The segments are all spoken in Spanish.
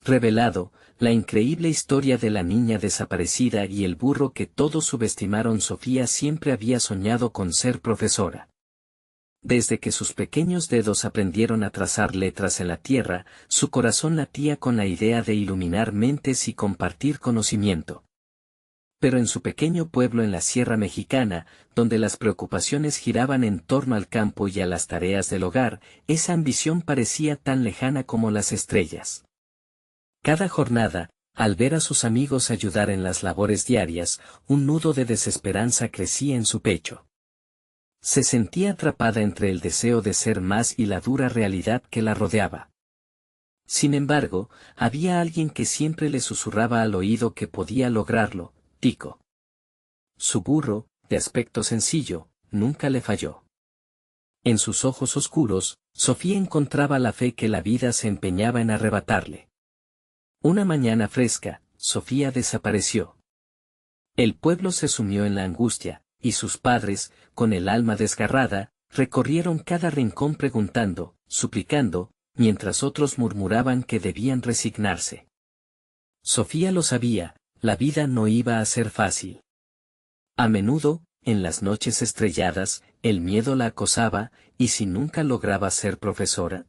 revelado, la increíble historia de la niña desaparecida y el burro que todos subestimaron. Sofía siempre había soñado con ser profesora. Desde que sus pequeños dedos aprendieron a trazar letras en la tierra, su corazón latía con la idea de iluminar mentes y compartir conocimiento. Pero en su pequeño pueblo en la Sierra Mexicana, donde las preocupaciones giraban en torno al campo y a las tareas del hogar, esa ambición parecía tan lejana como las estrellas. Cada jornada, al ver a sus amigos ayudar en las labores diarias, un nudo de desesperanza crecía en su pecho. Se sentía atrapada entre el deseo de ser más y la dura realidad que la rodeaba. Sin embargo, había alguien que siempre le susurraba al oído que podía lograrlo: Tico. Su burro, de aspecto sencillo, nunca le falló. En sus ojos oscuros, Sofía encontraba la fe que la vida se empeñaba en arrebatarle. Una mañana fresca, Sofía desapareció. El pueblo se sumió en la angustia, y sus padres, con el alma desgarrada, recorrieron cada rincón preguntando, suplicando, mientras otros murmuraban que debían resignarse. Sofía lo sabía, la vida no iba a ser fácil. A menudo, en las noches estrelladas, el miedo la acosaba. ¿Y si nunca lograba ser profesora?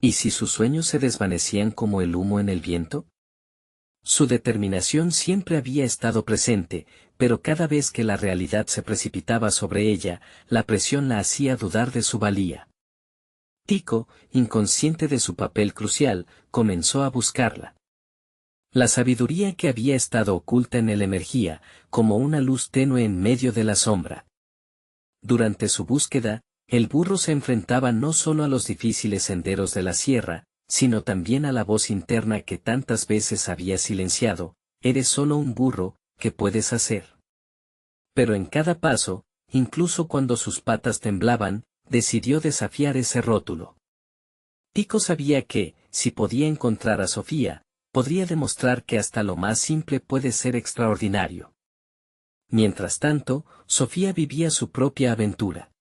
¿Y si sus sueños se desvanecían como el humo en el viento? Su determinación siempre había estado presente, pero cada vez que la realidad se precipitaba sobre ella, la presión la hacía dudar de su valía. Tico, inconsciente de su papel crucial, comenzó a buscarla. La sabiduría que había estado oculta en él emergía, como una luz tenue en medio de la sombra. Durante su búsqueda, el burro se enfrentaba no solo a los difíciles senderos de la sierra, sino también a la voz interna que tantas veces había silenciado: eres solo un burro, ¿qué puedes hacer? Pero en cada paso, incluso cuando sus patas temblaban, decidió desafiar ese rótulo. Tico sabía que, si podía encontrar a Sofía, podría demostrar que hasta lo más simple puede ser extraordinario. Mientras tanto, Sofía vivía su propia aventura.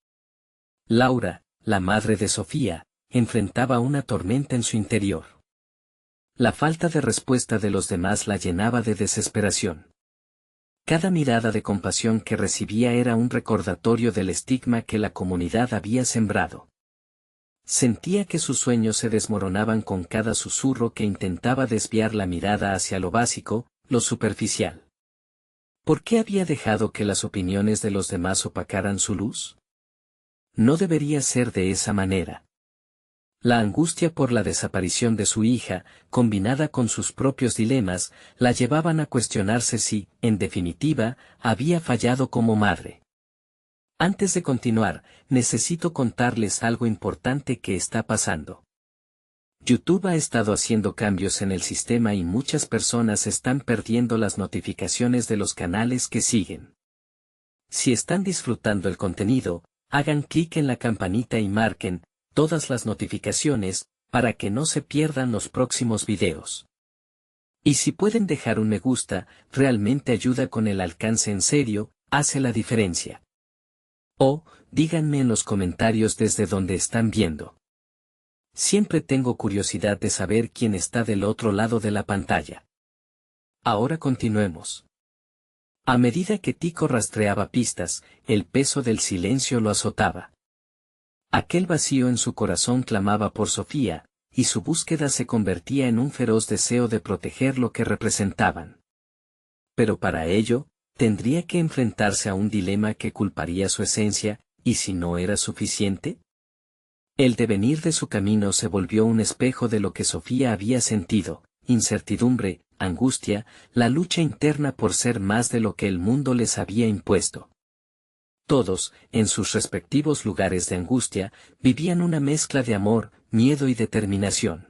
Laura, la madre de Sofía, enfrentaba una tormenta en su interior. La falta de respuesta de los demás la llenaba de desesperación. Cada mirada de compasión que recibía era un recordatorio del estigma que la comunidad había sembrado. Sentía que sus sueños se desmoronaban con cada susurro que intentaba desviar la mirada hacia lo básico, lo superficial. ¿Por qué había dejado que las opiniones de los demás opacaran su luz? No debería ser de esa manera. La angustia por la desaparición de su hija, combinada con sus propios dilemas, la llevaban a cuestionarse si, en definitiva, había fallado como madre. Antes de continuar, necesito contarles algo importante que está pasando. YouTube ha estado haciendo cambios en el sistema y muchas personas están perdiendo las notificaciones de los canales que siguen. Si están disfrutando el contenido, hagan clic en la campanita y marquen todas las notificaciones, para que no se pierdan los próximos videos. Y si pueden dejar un me gusta, realmente ayuda con el alcance en serio, hace la diferencia. O, díganme en los comentarios desde donde están viendo. Siempre tengo curiosidad de saber quién está del otro lado de la pantalla. Ahora continuemos. A medida que Tico rastreaba pistas, el peso del silencio lo azotaba. Aquel vacío en su corazón clamaba por Sofía, y su búsqueda se convertía en un feroz deseo de proteger lo que representaban. Pero para ello, tendría que enfrentarse a un dilema que culparía su esencia, ¿y si no era suficiente? El devenir de su camino se volvió un espejo de lo que Sofía había sentido: incertidumbre, angustia, la lucha interna por ser más de lo que el mundo les había impuesto. Todos, en sus respectivos lugares de angustia, vivían una mezcla de amor, miedo y determinación.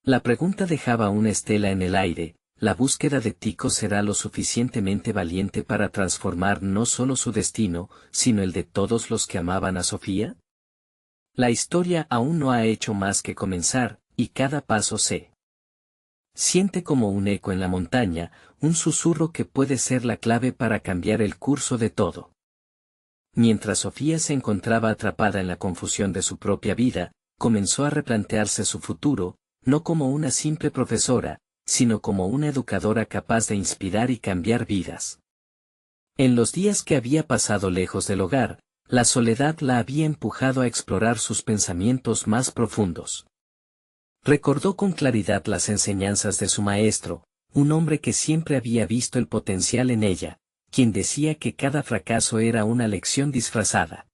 La pregunta dejaba una estela en el aire: ¿la búsqueda de Tico será lo suficientemente valiente para transformar no solo su destino, sino el de todos los que amaban a Sofía? La historia aún no ha hecho más que comenzar, y cada paso se siente como un eco en la montaña, un susurro que puede ser la clave para cambiar el curso de todo. Mientras Sofía se encontraba atrapada en la confusión de su propia vida, comenzó a replantearse su futuro, no como una simple profesora, sino como una educadora capaz de inspirar y cambiar vidas. En los días que había pasado lejos del hogar, la soledad la había empujado a explorar sus pensamientos más profundos. Recordó con claridad las enseñanzas de su maestro, un hombre que siempre había visto el potencial en ella, quien decía que cada fracaso era una lección disfrazada.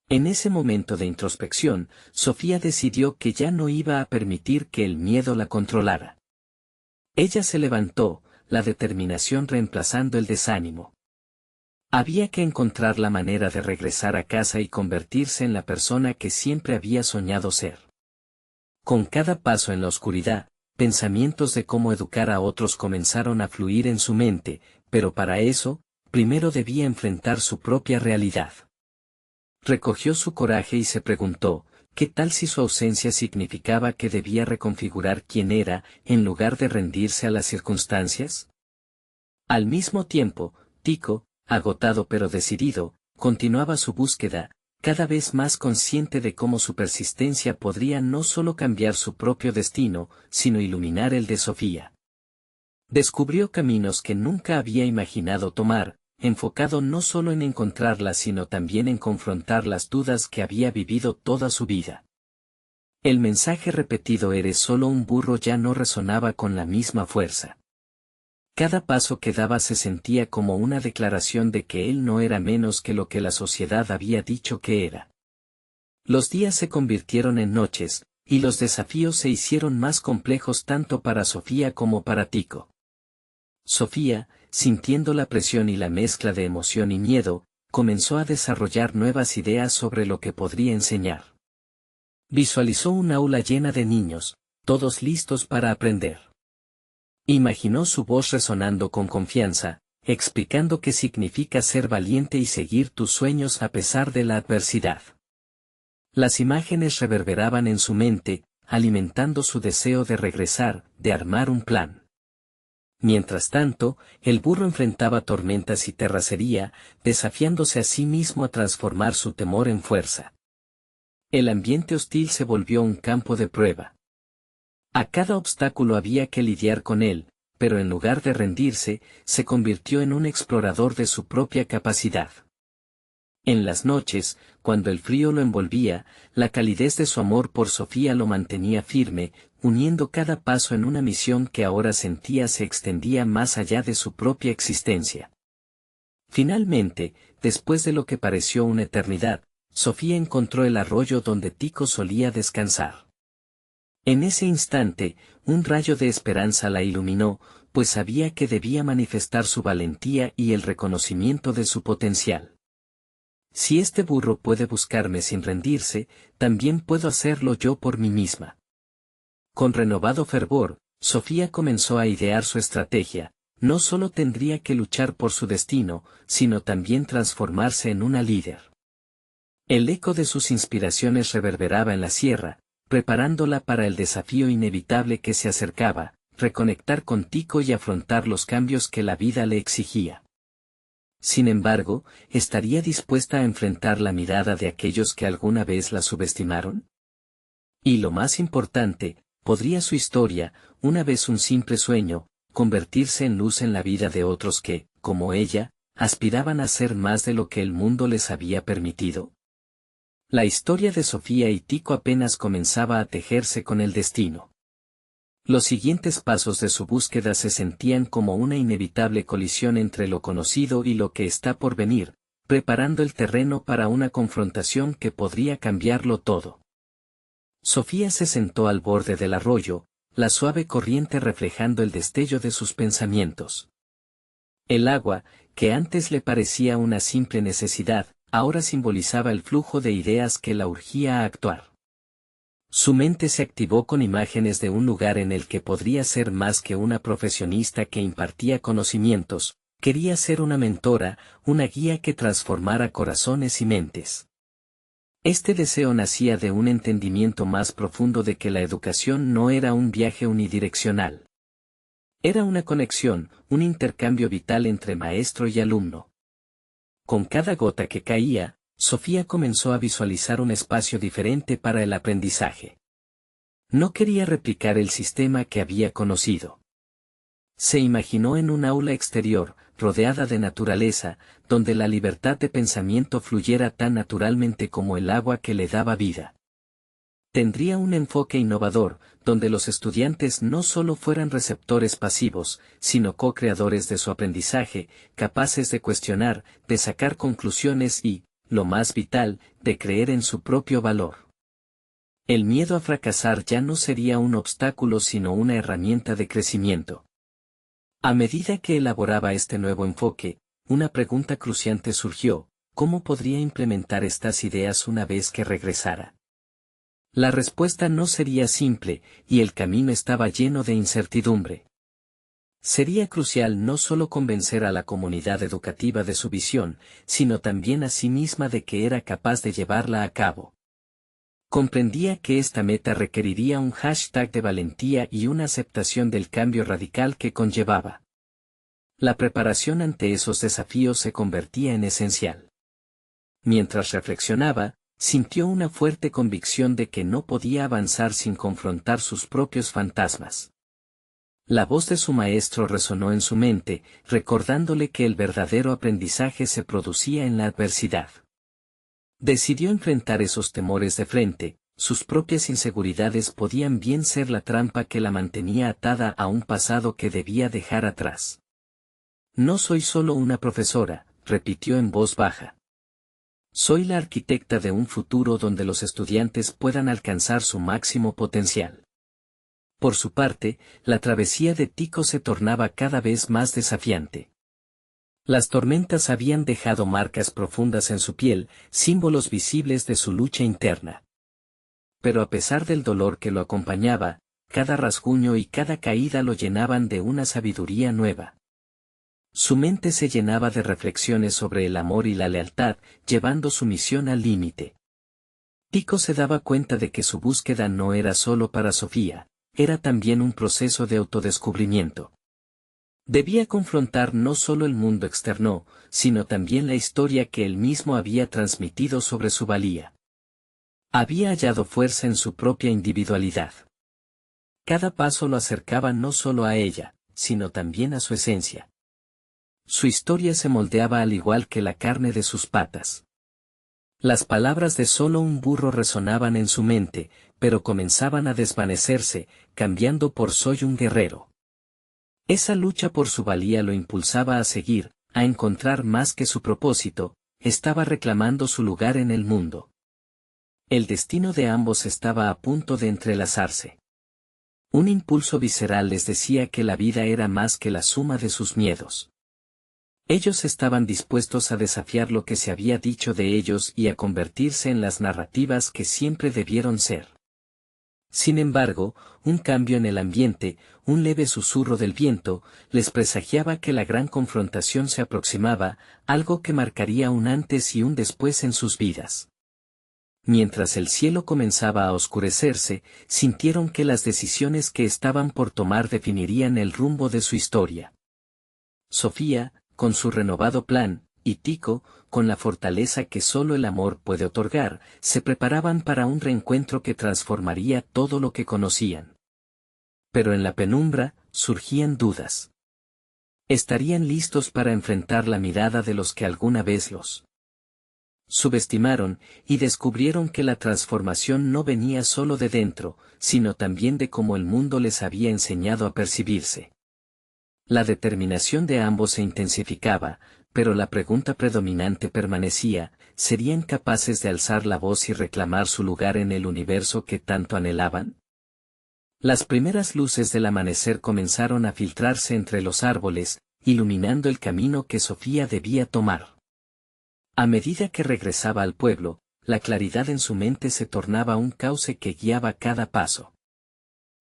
En ese momento de introspección, Sofía decidió que ya no iba a permitir que el miedo la controlara. Ella se levantó, la determinación reemplazando el desánimo. Había que encontrar la manera de regresar a casa y convertirse en la persona que siempre había soñado ser. Con cada paso en la oscuridad, pensamientos de cómo educar a otros comenzaron a fluir en su mente, pero para eso, primero debía enfrentar su propia realidad. Recogió su coraje y se preguntó, ¿qué tal si su ausencia significaba que debía reconfigurar quién era, en lugar de rendirse a las circunstancias? Al mismo tiempo, Tico, agotado pero decidido, continuaba su búsqueda, cada vez más consciente de cómo su persistencia podría no solo cambiar su propio destino, sino iluminar el de Sofía. Descubrió caminos que nunca había imaginado tomar, enfocado no solo en encontrarlas sino también en confrontar las dudas que había vivido toda su vida. El mensaje repetido "eres solo un burro" ya no resonaba con la misma fuerza. Cada paso que daba se sentía como una declaración de que él no era menos que lo que la sociedad había dicho que era. Los días se convirtieron en noches, y los desafíos se hicieron más complejos tanto para Sofía como para Tico. Sofía, sintiendo la presión y la mezcla de emoción y miedo, comenzó a desarrollar nuevas ideas sobre lo que podría enseñar. Visualizó un aula llena de niños, todos listos para aprender. Imaginó su voz resonando con confianza, explicando qué significa ser valiente y seguir tus sueños a pesar de la adversidad. Las imágenes reverberaban en su mente, alimentando su deseo de regresar, de armar un plan. Mientras tanto, el burro enfrentaba tormentas y terracería, desafiándose a sí mismo a transformar su temor en fuerza. El ambiente hostil se volvió un campo de prueba. A cada obstáculo había que lidiar con él, pero en lugar de rendirse, se convirtió en un explorador de su propia capacidad. En las noches, cuando el frío lo envolvía, la calidez de su amor por Sofía lo mantenía firme, uniendo cada paso en una misión que ahora sentía se extendía más allá de su propia existencia. Finalmente, después de lo que pareció una eternidad, Sofía encontró el arroyo donde Tico solía descansar. En ese instante, un rayo de esperanza la iluminó, pues sabía que debía manifestar su valentía y el reconocimiento de su potencial. Si este burro puede buscarme sin rendirse, también puedo hacerlo yo por mí misma. Con renovado fervor, Sofía comenzó a idear su estrategia. No solo tendría que luchar por su destino, sino también transformarse en una líder. El eco de sus inspiraciones reverberaba en la sierra, preparándola para el desafío inevitable que se acercaba, reconectar con Tico y afrontar los cambios que la vida le exigía. Sin embargo, ¿estaría dispuesta a enfrentar la mirada de aquellos que alguna vez la subestimaron? Y lo más importante, ¿podría su historia, una vez un simple sueño, convertirse en luz en la vida de otros que, como ella, aspiraban a ser más de lo que el mundo les había permitido? La historia de Sofía y Tico apenas comenzaba a tejerse con el destino. Los siguientes pasos de su búsqueda se sentían como una inevitable colisión entre lo conocido y lo que está por venir, preparando el terreno para una confrontación que podría cambiarlo todo. Sofía se sentó al borde del arroyo, la suave corriente reflejando el destello de sus pensamientos. El agua, que antes le parecía una simple necesidad, ahora simbolizaba el flujo de ideas que la urgía a actuar. Su mente se activó con imágenes de un lugar en el que podría ser más que una profesionista que impartía conocimientos, quería ser una mentora, una guía que transformara corazones y mentes. Este deseo nacía de un entendimiento más profundo de que la educación no era un viaje unidireccional. Era una conexión, un intercambio vital entre maestro y alumno. Con cada gota que caía, Sofía comenzó a visualizar un espacio diferente para el aprendizaje. No quería replicar el sistema que había conocido. Se imaginó en un aula exterior, rodeada de naturaleza, donde la libertad de pensamiento fluyera tan naturalmente como el agua que le daba vida. Tendría un enfoque innovador, donde los estudiantes no solo fueran receptores pasivos, sino co-creadores de su aprendizaje, capaces de cuestionar, de sacar conclusiones y, lo más vital, de creer en su propio valor. El miedo a fracasar ya no sería un obstáculo sino una herramienta de crecimiento. A medida que elaboraba este nuevo enfoque, una pregunta cruciante surgió: ¿cómo podría implementar estas ideas una vez que regresara? La respuesta no sería simple, y el camino estaba lleno de incertidumbre. Sería crucial no solo convencer a la comunidad educativa de su visión, sino también a sí misma de que era capaz de llevarla a cabo. Comprendía que esta meta requeriría un hashtag de valentía y una aceptación del cambio radical que conllevaba. La preparación ante esos desafíos se convertía en esencial. Mientras reflexionaba, sintió una fuerte convicción de que no podía avanzar sin confrontar sus propios fantasmas. La voz de su maestro resonó en su mente, recordándole que el verdadero aprendizaje se producía en la adversidad. Decidió enfrentar esos temores de frente. Sus propias inseguridades podían bien ser la trampa que la mantenía atada a un pasado que debía dejar atrás. No soy solo una profesora, repitió en voz baja. Soy la arquitecta de un futuro donde los estudiantes puedan alcanzar su máximo potencial. Por su parte, la travesía de Tico se tornaba cada vez más desafiante. Las tormentas habían dejado marcas profundas en su piel, símbolos visibles de su lucha interna. Pero a pesar del dolor que lo acompañaba, cada rasguño y cada caída lo llenaban de una sabiduría nueva. Su mente se llenaba de reflexiones sobre el amor y la lealtad, llevando su misión al límite. Tico se daba cuenta de que su búsqueda no era solo para Sofía, era también un proceso de autodescubrimiento. Debía confrontar no solo el mundo externo, sino también la historia que él mismo había transmitido sobre su valía. Había hallado fuerza en su propia individualidad. Cada paso lo acercaba no solo a ella, sino también a su esencia. Su historia se moldeaba al igual que la carne de sus patas. Las palabras de solo un burro resonaban en su mente, pero comenzaban a desvanecerse, cambiando por soy un guerrero. Esa lucha por su valía lo impulsaba a seguir, a encontrar más que su propósito, estaba reclamando su lugar en el mundo. El destino de ambos estaba a punto de entrelazarse. Un impulso visceral les decía que la vida era más que la suma de sus miedos. Ellos estaban dispuestos a desafiar lo que se había dicho de ellos y a convertirse en las narrativas que siempre debieron ser. Sin embargo, un cambio en el ambiente, un leve susurro del viento, les presagiaba que la gran confrontación se aproximaba, algo que marcaría un antes y un después en sus vidas. Mientras el cielo comenzaba a oscurecerse, sintieron que las decisiones que estaban por tomar definirían el rumbo de su historia. Sofía, con su renovado plan, y Tico, con la fortaleza que solo el amor puede otorgar, se preparaban para un reencuentro que transformaría todo lo que conocían. Pero en la penumbra, surgían dudas. ¿Estarían listos para enfrentar la mirada de los que alguna vez los subestimaron, y descubrieron que la transformación no venía solo de dentro, sino también de cómo el mundo les había enseñado a percibirse? La determinación de ambos se intensificaba, pero la pregunta predominante permanecía: ¿serían capaces de alzar la voz y reclamar su lugar en el universo que tanto anhelaban? Las primeras luces del amanecer comenzaron a filtrarse entre los árboles, iluminando el camino que Sofía debía tomar. A medida que regresaba al pueblo, la claridad en su mente se tornaba un cauce que guiaba cada paso.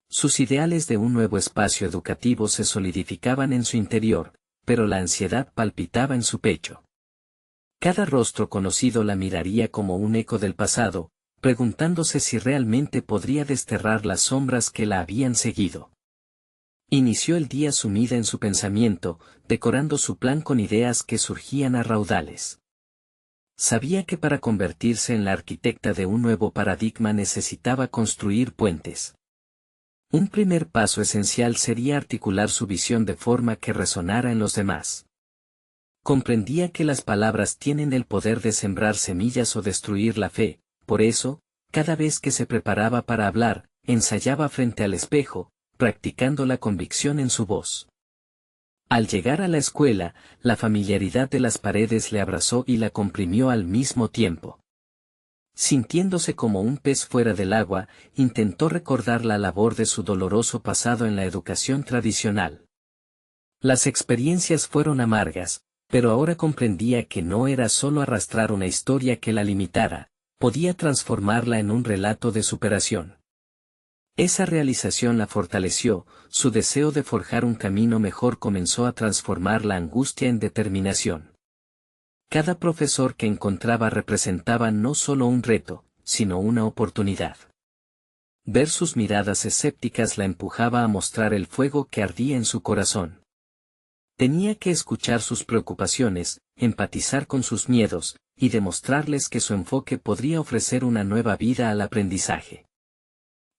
Sus ideales de un nuevo espacio educativo se solidificaban en su interior, pero la ansiedad palpitaba en su pecho. Cada rostro conocido la miraría como un eco del pasado, preguntándose si realmente podría desterrar las sombras que la habían seguido. Inició el día sumida en su pensamiento, decorando su plan con ideas que surgían a raudales. Sabía que para convertirse en la arquitecta de un nuevo paradigma necesitaba construir puentes. Un primer paso esencial sería articular su visión de forma que resonara en los demás. Comprendía que las palabras tienen el poder de sembrar semillas o destruir la fe, por eso, cada vez que se preparaba para hablar, ensayaba frente al espejo, practicando la convicción en su voz. Al llegar a la escuela, la familiaridad de las paredes le abrazó y la comprimió al mismo tiempo. Sintiéndose como un pez fuera del agua, intentó recordar la labor de su doloroso pasado en la educación tradicional. Las experiencias fueron amargas, pero ahora comprendía que no era solo arrastrar una historia que la limitara, podía transformarla en un relato de superación. Esa realización la fortaleció, su deseo de forjar un camino mejor comenzó a transformar la angustia en determinación. Cada profesor que encontraba representaba no solo un reto, sino una oportunidad. Ver sus miradas escépticas la empujaba a mostrar el fuego que ardía en su corazón. Tenía que escuchar sus preocupaciones, empatizar con sus miedos, y demostrarles que su enfoque podría ofrecer una nueva vida al aprendizaje.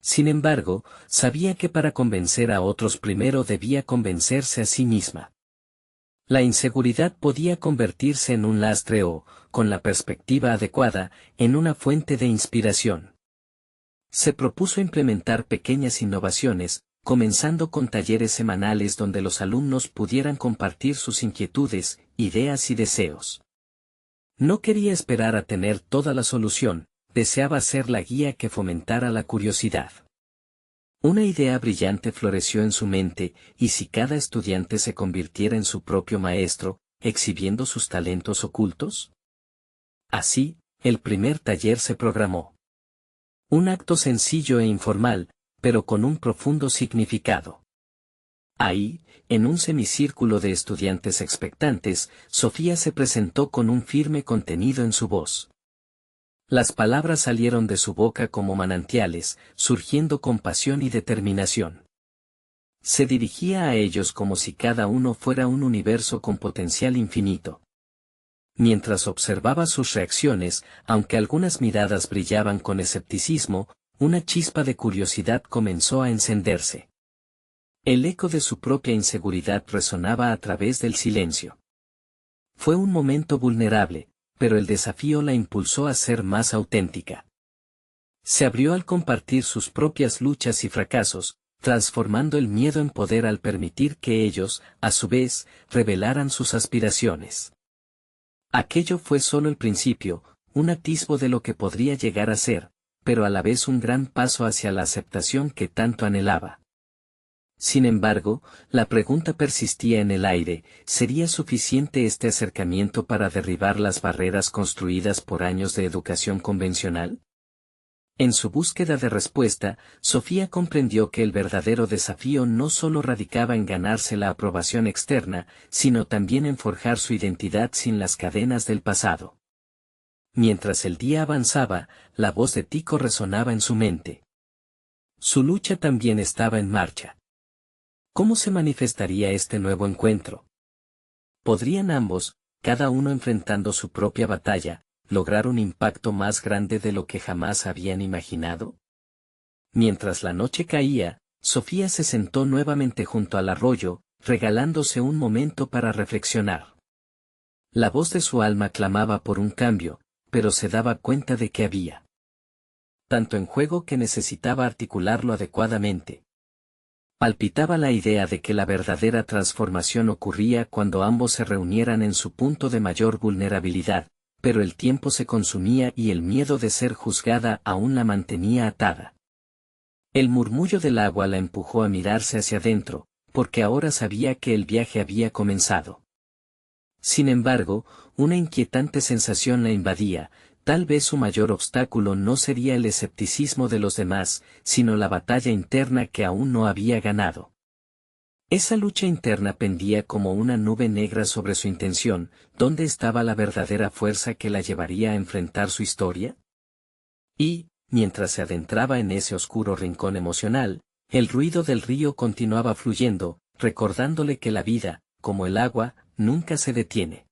Sin embargo, sabía que para convencer a otros primero debía convencerse a sí misma. La inseguridad podía convertirse en un lastre o, con la perspectiva adecuada, en una fuente de inspiración. Se propuso implementar pequeñas innovaciones, comenzando con talleres semanales donde los alumnos pudieran compartir sus inquietudes, ideas y deseos. No quería esperar a tener toda la solución, deseaba ser la guía que fomentara la curiosidad. Una idea brillante floreció en su mente, y si cada estudiante se convirtiera en su propio maestro, exhibiendo sus talentos ocultos. Así, el primer taller se programó. Un acto sencillo e informal, pero con un profundo significado. Ahí, en un semicírculo de estudiantes expectantes, Sofía se presentó con un firme contenido en su voz. Las palabras salieron de su boca como manantiales, surgiendo con pasión y determinación. Se dirigía a ellos como si cada uno fuera un universo con potencial infinito. Mientras observaba sus reacciones, aunque algunas miradas brillaban con escepticismo, una chispa de curiosidad comenzó a encenderse. El eco de su propia inseguridad resonaba a través del silencio. Fue un momento vulnerable, pero el desafío la impulsó a ser más auténtica. Se abrió al compartir sus propias luchas y fracasos, transformando el miedo en poder al permitir que ellos, a su vez, revelaran sus aspiraciones. Aquello fue solo el principio, un atisbo de lo que podría llegar a ser, pero a la vez un gran paso hacia la aceptación que tanto anhelaba. Sin embargo, la pregunta persistía en el aire, ¿sería suficiente este acercamiento para derribar las barreras construidas por años de educación convencional? En su búsqueda de respuesta, Sofía comprendió que el verdadero desafío no solo radicaba en ganarse la aprobación externa, sino también en forjar su identidad sin las cadenas del pasado. Mientras el día avanzaba, la voz de Tico resonaba en su mente. Su lucha también estaba en marcha. ¿Cómo se manifestaría este nuevo encuentro? ¿Podrían ambos, cada uno enfrentando su propia batalla, lograr un impacto más grande de lo que jamás habían imaginado? Mientras la noche caía, Sofía se sentó nuevamente junto al arroyo, regalándose un momento para reflexionar. La voz de su alma clamaba por un cambio, pero se daba cuenta de que había tanto en juego que necesitaba articularlo adecuadamente. Palpitaba la idea de que la verdadera transformación ocurría cuando ambos se reunieran en su punto de mayor vulnerabilidad, pero el tiempo se consumía y el miedo de ser juzgada aún la mantenía atada. El murmullo del agua la empujó a mirarse hacia adentro, porque ahora sabía que el viaje había comenzado. Sin embargo, una inquietante sensación la invadía. Tal vez su mayor obstáculo no sería el escepticismo de los demás, sino la batalla interna que aún no había ganado. Esa lucha interna pendía como una nube negra sobre su intención. ¿Dónde estaba la verdadera fuerza que la llevaría a enfrentar su historia? Y, mientras se adentraba en ese oscuro rincón emocional, el ruido del río continuaba fluyendo, recordándole que la vida, como el agua, nunca se detiene.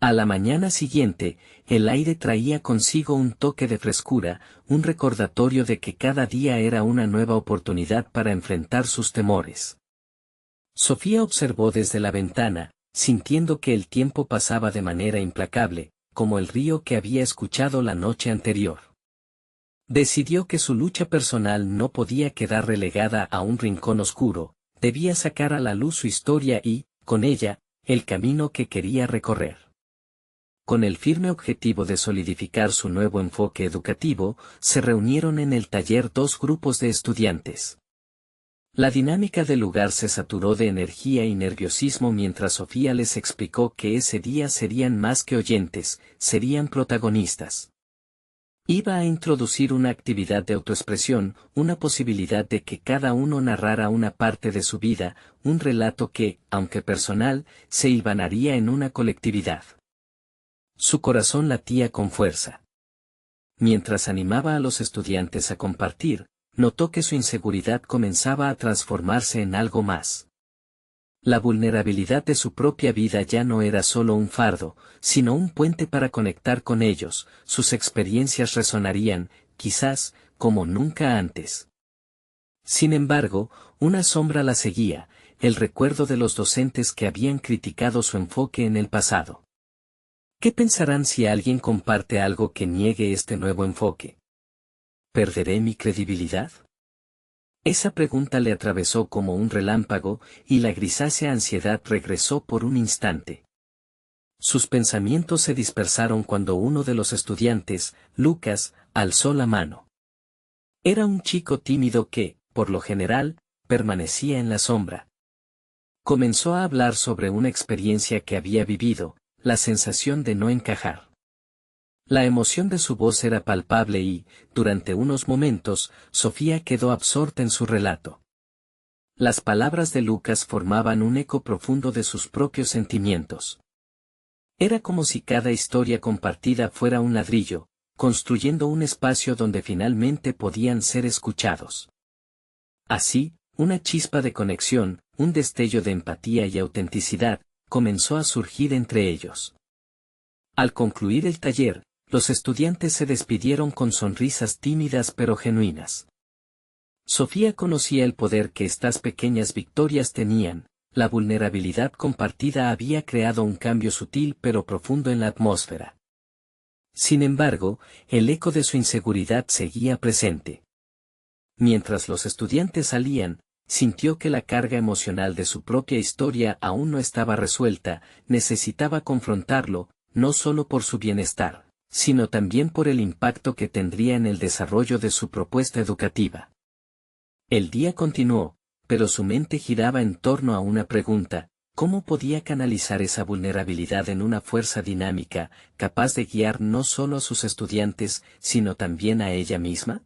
A la mañana siguiente, el aire traía consigo un toque de frescura, un recordatorio de que cada día era una nueva oportunidad para enfrentar sus temores. Sofía observó desde la ventana, sintiendo que el tiempo pasaba de manera implacable, como el río que había escuchado la noche anterior. Decidió que su lucha personal no podía quedar relegada a un rincón oscuro, debía sacar a la luz su historia y, con ella, el camino que quería recorrer. Con el firme objetivo de solidificar su nuevo enfoque educativo, se reunieron en el taller dos grupos de estudiantes. La dinámica del lugar se saturó de energía y nerviosismo mientras Sofía les explicó que ese día serían más que oyentes, serían protagonistas. Iba a introducir una actividad de autoexpresión, una posibilidad de que cada uno narrara una parte de su vida, un relato que, aunque personal, se hilvanaría en una colectividad. Su corazón latía con fuerza. Mientras animaba a los estudiantes a compartir, notó que su inseguridad comenzaba a transformarse en algo más. La vulnerabilidad de su propia vida ya no era solo un fardo, sino un puente para conectar con ellos, sus experiencias resonarían, quizás, como nunca antes. Sin embargo, una sombra la seguía, el recuerdo de los docentes que habían criticado su enfoque en el pasado. ¿Qué pensarán si alguien comparte algo que niegue este nuevo enfoque? ¿Perderé mi credibilidad? Esa pregunta le atravesó como un relámpago, y la grisácea ansiedad regresó por un instante. Sus pensamientos se dispersaron cuando uno de los estudiantes, Lucas, alzó la mano. Era un chico tímido que, por lo general, permanecía en la sombra. Comenzó a hablar sobre una experiencia que había vivido, la sensación de no encajar. La emoción de su voz era palpable y, durante unos momentos, Sofía quedó absorta en su relato. Las palabras de Lucas formaban un eco profundo de sus propios sentimientos. Era como si cada historia compartida fuera un ladrillo, construyendo un espacio donde finalmente podían ser escuchados. Así, una chispa de conexión, un destello de empatía y autenticidad, comenzó a surgir entre ellos. Al concluir el taller, los estudiantes se despidieron con sonrisas tímidas pero genuinas. Sofía conocía el poder que estas pequeñas victorias tenían, la vulnerabilidad compartida había creado un cambio sutil pero profundo en la atmósfera. Sin embargo, el eco de su inseguridad seguía presente. Mientras los estudiantes salían, sintió que la carga emocional de su propia historia aún no estaba resuelta, necesitaba confrontarlo, no solo por su bienestar, sino también por el impacto que tendría en el desarrollo de su propuesta educativa. El día continuó, pero su mente giraba en torno a una pregunta: ¿cómo podía canalizar esa vulnerabilidad en una fuerza dinámica, capaz de guiar no solo a sus estudiantes, sino también a ella misma?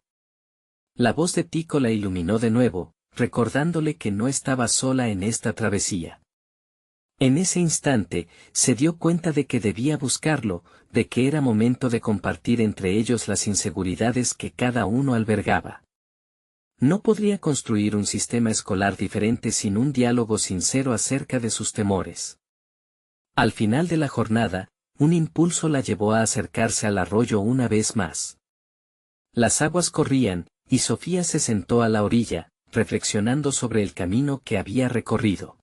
La voz de Tico la iluminó de nuevo, recordándole que no estaba sola en esta travesía. En ese instante, se dio cuenta de que debía buscarlo, de que era momento de compartir entre ellos las inseguridades que cada uno albergaba. No podría construir un sistema escolar diferente sin un diálogo sincero acerca de sus temores. Al final de la jornada, un impulso la llevó a acercarse al arroyo una vez más. Las aguas corrían, y Sofía se sentó a la orilla, reflexionando sobre el camino que había recorrido.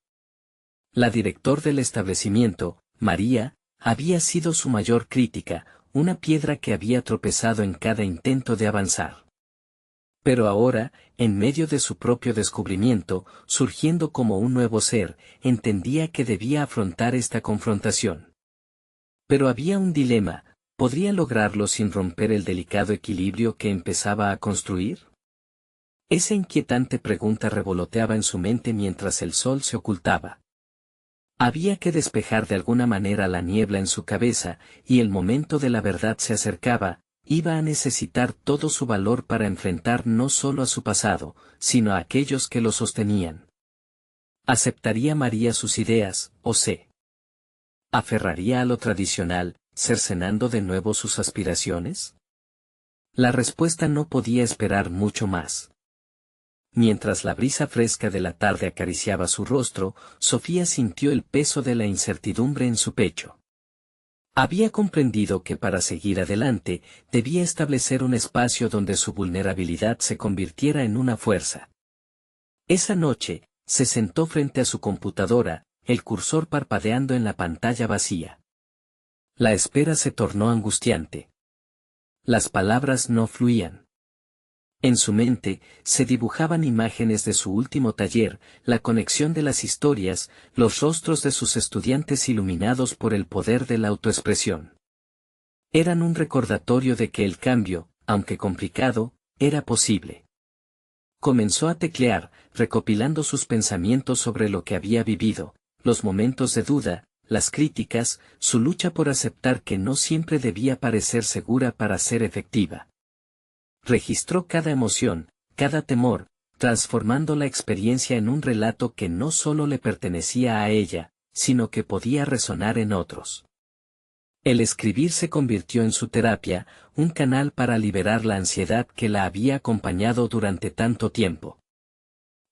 La director del establecimiento, María, había sido su mayor crítica, una piedra que había tropezado en cada intento de avanzar. Pero ahora, en medio de su propio descubrimiento, surgiendo como un nuevo ser, entendía que debía afrontar esta confrontación. Pero había un dilema: ¿podría lograrlo sin romper el delicado equilibrio que empezaba a construir? Esa inquietante pregunta revoloteaba en su mente mientras el sol se ocultaba. Había que despejar de alguna manera la niebla en su cabeza, y el momento de la verdad se acercaba. Iba a necesitar todo su valor para enfrentar no solo a su pasado, sino a aquellos que lo sostenían. ¿Aceptaría María sus ideas, o se aferraría a lo tradicional, cercenando de nuevo sus aspiraciones? La respuesta no podía esperar mucho más. Mientras la brisa fresca de la tarde acariciaba su rostro, Sofía sintió el peso de la incertidumbre en su pecho. Había comprendido que para seguir adelante, debía establecer un espacio donde su vulnerabilidad se convirtiera en una fuerza. Esa noche, se sentó frente a su computadora, el cursor parpadeando en la pantalla vacía. La espera se tornó angustiante. Las palabras no fluían. En su mente, se dibujaban imágenes de su último taller, la conexión de las historias, los rostros de sus estudiantes iluminados por el poder de la autoexpresión. Eran un recordatorio de que el cambio, aunque complicado, era posible. Comenzó a teclear, recopilando sus pensamientos sobre lo que había vivido, los momentos de duda, las críticas, su lucha por aceptar que no siempre debía parecer segura para ser efectiva. Registró cada emoción, cada temor, transformando la experiencia en un relato que no solo le pertenecía a ella, sino que podía resonar en otros. El escribir se convirtió en su terapia, un canal para liberar la ansiedad que la había acompañado durante tanto tiempo.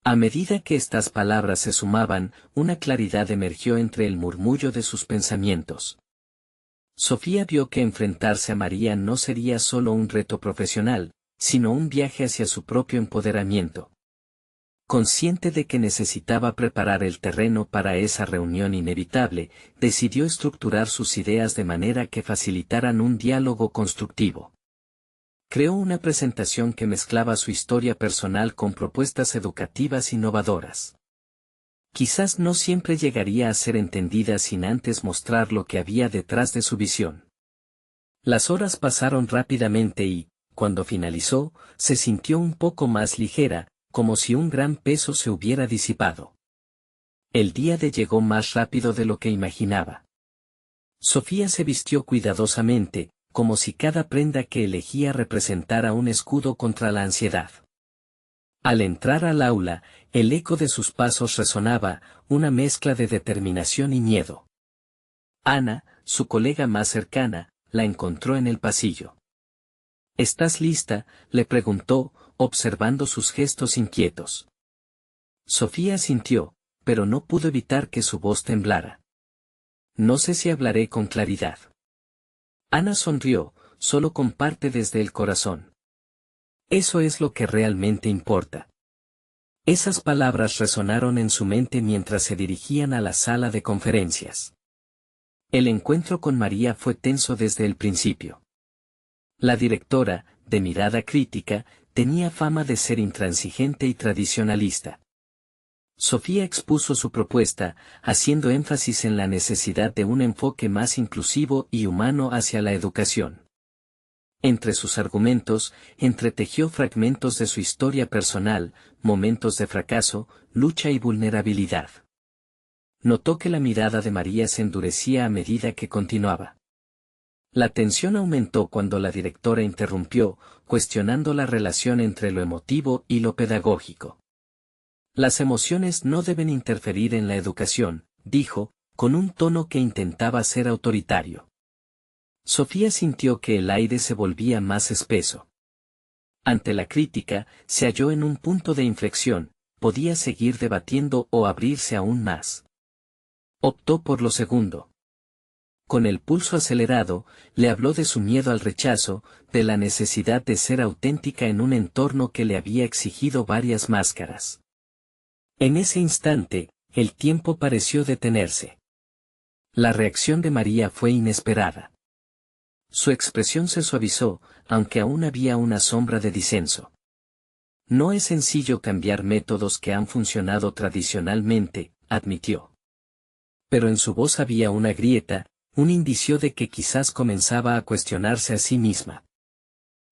A medida que estas palabras se sumaban, una claridad emergió entre el murmullo de sus pensamientos. Sofía vio que enfrentarse a María no sería solo un reto profesional, sino un viaje hacia su propio empoderamiento. Consciente de que necesitaba preparar el terreno para esa reunión inevitable, decidió estructurar sus ideas de manera que facilitaran un diálogo constructivo. Creó una presentación que mezclaba su historia personal con propuestas educativas innovadoras. Quizás no siempre llegaría a ser entendida sin antes mostrar lo que había detrás de su visión. Las horas pasaron rápidamente y, cuando finalizó, se sintió un poco más ligera, como si un gran peso se hubiera disipado. El día de llegó más rápido de lo que imaginaba. Sofía se vistió cuidadosamente, como si cada prenda que elegía representara un escudo contra la ansiedad. Al entrar al aula, el eco de sus pasos resonaba, una mezcla de determinación y miedo. Ana, su colega más cercana, la encontró en el pasillo. ¿Estás lista?, le preguntó, observando sus gestos inquietos. Sofía asintió, pero no pudo evitar que su voz temblara. No sé si hablaré con claridad. Ana sonrió, solo comparte desde el corazón. Eso es lo que realmente importa. Esas palabras resonaron en su mente mientras se dirigían a la sala de conferencias. El encuentro con María fue tenso desde el principio. La directora, de mirada crítica, tenía fama de ser intransigente y tradicionalista. Sofía expuso su propuesta, haciendo énfasis en la necesidad de un enfoque más inclusivo y humano hacia la educación. Entre sus argumentos, entretejió fragmentos de su historia personal, momentos de fracaso, lucha y vulnerabilidad. Notó que la mirada de María se endurecía a medida que continuaba. La tensión aumentó cuando la directora interrumpió, cuestionando la relación entre lo emotivo y lo pedagógico. Las emociones no deben interferir en la educación, dijo, con un tono que intentaba ser autoritario. Sofía sintió que el aire se volvía más espeso. Ante la crítica, se halló en un punto de inflexión, podía seguir debatiendo o abrirse aún más. Optó por lo segundo. Con el pulso acelerado, le habló de su miedo al rechazo, de la necesidad de ser auténtica en un entorno que le había exigido varias máscaras. En ese instante, el tiempo pareció detenerse. La reacción de María fue inesperada. Su expresión se suavizó, aunque aún había una sombra de disenso. No es sencillo cambiar métodos que han funcionado tradicionalmente, admitió. Pero en su voz había una grieta, un indicio de que quizás comenzaba a cuestionarse a sí misma.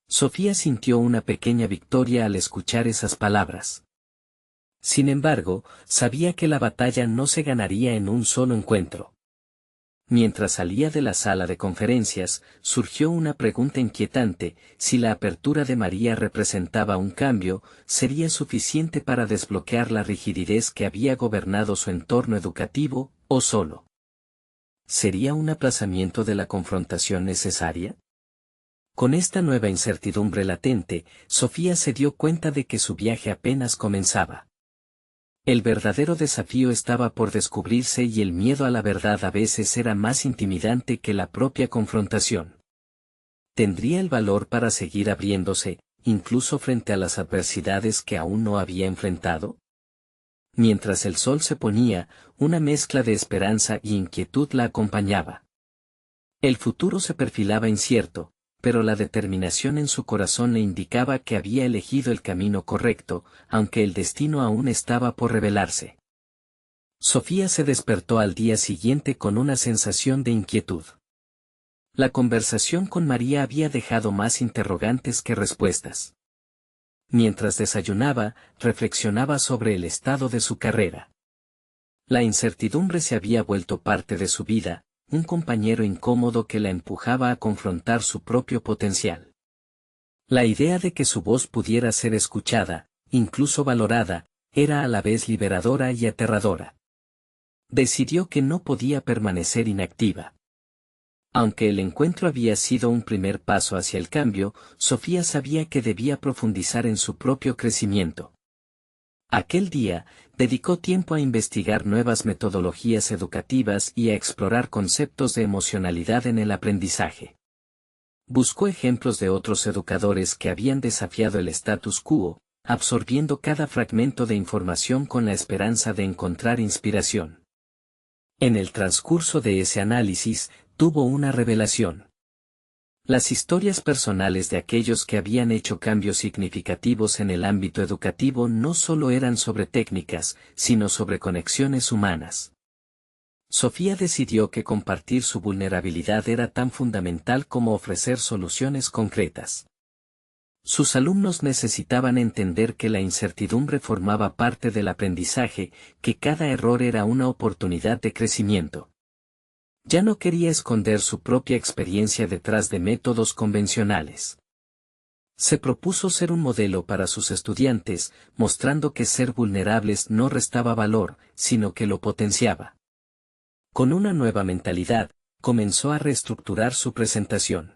Sofía sintió una pequeña victoria al escuchar esas palabras. Sin embargo, sabía que la batalla no se ganaría en un solo encuentro. Mientras salía de la sala de conferencias, surgió una pregunta inquietante: si la apertura de María representaba un cambio, ¿sería suficiente para desbloquear la rigidez que había gobernado su entorno educativo, o solo sería un aplazamiento de la confrontación necesaria? Con esta nueva incertidumbre latente, Sofía se dio cuenta de que su viaje apenas comenzaba. El verdadero desafío estaba por descubrirse y el miedo a la verdad a veces era más intimidante que la propia confrontación. ¿Tendría el valor para seguir abriéndose, incluso frente a las adversidades que aún no había enfrentado? Mientras el sol se ponía, una mezcla de esperanza y inquietud la acompañaba. El futuro se perfilaba incierto, pero la determinación en su corazón le indicaba que había elegido el camino correcto, aunque el destino aún estaba por revelarse. Sofía se despertó al día siguiente con una sensación de inquietud. La conversación con María había dejado más interrogantes que respuestas. Mientras desayunaba, reflexionaba sobre el estado de su carrera. La incertidumbre se había vuelto parte de su vida, un compañero incómodo que la empujaba a confrontar su propio potencial. La idea de que su voz pudiera ser escuchada, incluso valorada, era a la vez liberadora y aterradora. Decidió que no podía permanecer inactiva. Aunque el encuentro había sido un primer paso hacia el cambio, Sofía sabía que debía profundizar en su propio crecimiento. Aquel día, dedicó tiempo a investigar nuevas metodologías educativas y a explorar conceptos de emocionalidad en el aprendizaje. Buscó ejemplos de otros educadores que habían desafiado el status quo, absorbiendo cada fragmento de información con la esperanza de encontrar inspiración. En el transcurso de ese análisis, tuvo una revelación. Las historias personales de aquellos que habían hecho cambios significativos en el ámbito educativo no solo eran sobre técnicas, sino sobre conexiones humanas. Sofía decidió que compartir su vulnerabilidad era tan fundamental como ofrecer soluciones concretas. Sus alumnos necesitaban entender que la incertidumbre formaba parte del aprendizaje, que cada error era una oportunidad de crecimiento. Ya no quería esconder su propia experiencia detrás de métodos convencionales. Se propuso ser un modelo para sus estudiantes, mostrando que ser vulnerables no restaba valor, sino que lo potenciaba. Con una nueva mentalidad, comenzó a reestructurar su presentación.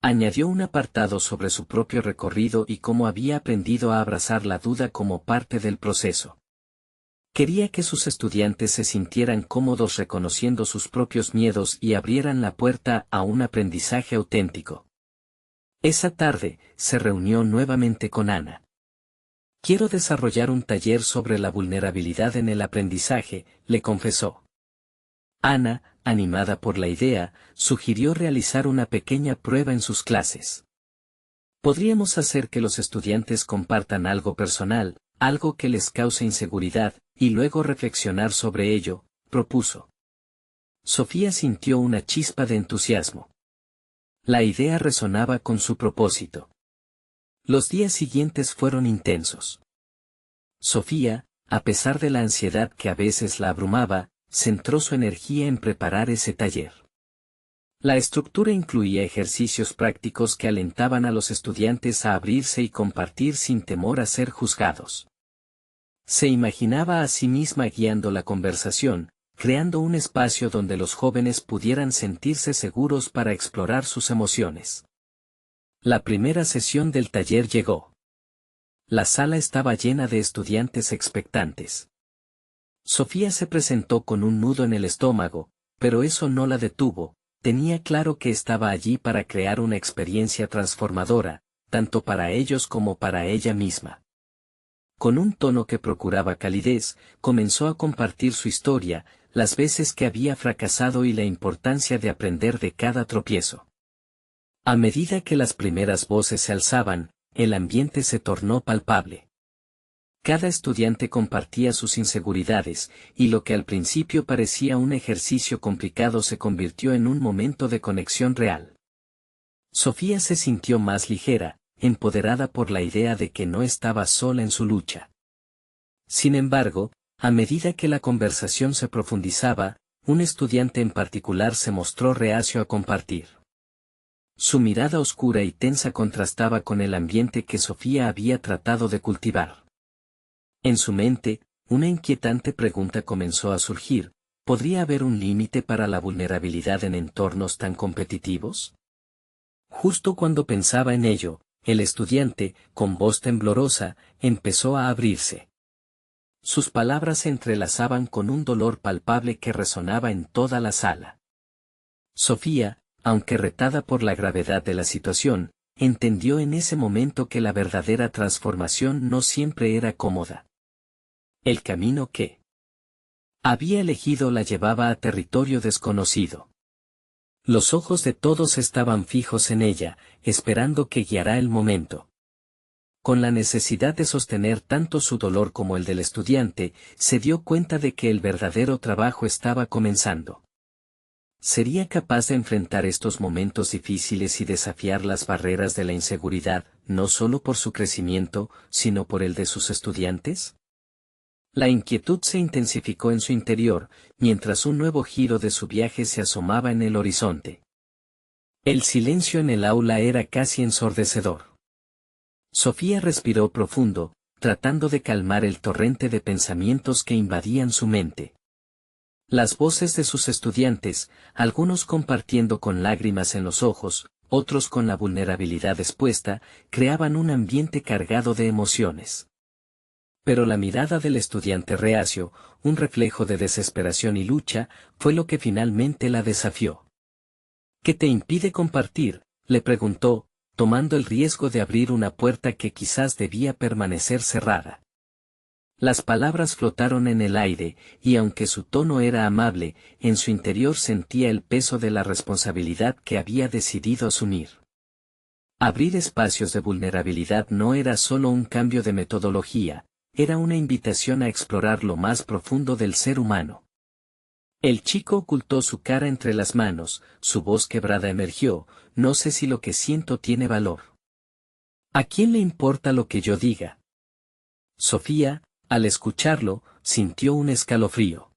Añadió un apartado sobre su propio recorrido y cómo había aprendido a abrazar la duda como parte del proceso. Quería que sus estudiantes se sintieran cómodos reconociendo sus propios miedos y abrieran la puerta a un aprendizaje auténtico. Esa tarde, se reunió nuevamente con Ana. Quiero desarrollar un taller sobre la vulnerabilidad en el aprendizaje, le confesó. Ana, animada por la idea, sugirió realizar una pequeña prueba en sus clases. Podríamos hacer que los estudiantes compartan algo personal, algo que les cause inseguridad, y luego reflexionar sobre ello, propuso. Sofía sintió una chispa de entusiasmo. La idea resonaba con su propósito. Los días siguientes fueron intensos. Sofía, a pesar de la ansiedad que a veces la abrumaba, centró su energía en preparar ese taller. La estructura incluía ejercicios prácticos que alentaban a los estudiantes a abrirse y compartir sin temor a ser juzgados. Se imaginaba a sí misma guiando la conversación, creando un espacio donde los jóvenes pudieran sentirse seguros para explorar sus emociones. La primera sesión del taller llegó. La sala estaba llena de estudiantes expectantes. Sofía se presentó con un nudo en el estómago, pero eso no la detuvo, tenía claro que estaba allí para crear una experiencia transformadora, tanto para ellos como para ella misma. Con un tono que procuraba calidez, comenzó a compartir su historia, las veces que había fracasado y la importancia de aprender de cada tropiezo. A medida que las primeras voces se alzaban, el ambiente se tornó palpable. Cada estudiante compartía sus inseguridades, y lo que al principio parecía un ejercicio complicado se convirtió en un momento de conexión real. Sofía se sintió más ligera, empoderada por la idea de que no estaba sola en su lucha. Sin embargo, a medida que la conversación se profundizaba, un estudiante en particular se mostró reacio a compartir. Su mirada oscura y tensa contrastaba con el ambiente que Sofía había tratado de cultivar. En su mente, una inquietante pregunta comenzó a surgir: ¿podría haber un límite para la vulnerabilidad en entornos tan competitivos? Justo cuando pensaba en ello, el estudiante, con voz temblorosa, empezó a abrirse. Sus palabras se entrelazaban con un dolor palpable que resonaba en toda la sala. Sofía, aunque retada por la gravedad de la situación, entendió en ese momento que la verdadera transformación no siempre era cómoda. El camino que había elegido la llevaba a territorio desconocido. Los ojos de todos estaban fijos en ella, esperando que guiara el momento. Con la necesidad de sostener tanto su dolor como el del estudiante, se dio cuenta de que el verdadero trabajo estaba comenzando. ¿Sería capaz de enfrentar estos momentos difíciles y desafiar las barreras de la inseguridad, no solo por su crecimiento, sino por el de sus estudiantes? La inquietud se intensificó en su interior, mientras un nuevo giro de su viaje se asomaba en el horizonte. El silencio en el aula era casi ensordecedor. Sofía respiró profundo, tratando de calmar el torrente de pensamientos que invadían su mente. Las voces de sus estudiantes, algunos compartiendo con lágrimas en los ojos, otros con la vulnerabilidad expuesta, creaban un ambiente cargado de emociones. Pero la mirada del estudiante reacio, un reflejo de desesperación y lucha, fue lo que finalmente la desafió. ¿Qué te impide compartir?, le preguntó, tomando el riesgo de abrir una puerta que quizás debía permanecer cerrada. Las palabras flotaron en el aire, y aunque su tono era amable, en su interior sentía el peso de la responsabilidad que había decidido asumir. Abrir espacios de vulnerabilidad no era solo un cambio de metodología, era una invitación a explorar lo más profundo del ser humano. El chico ocultó su cara entre las manos, su voz quebrada emergió: no sé si lo que siento tiene valor. ¿A quién le importa lo que yo diga? Sofía, al escucharlo, sintió un escalofrío.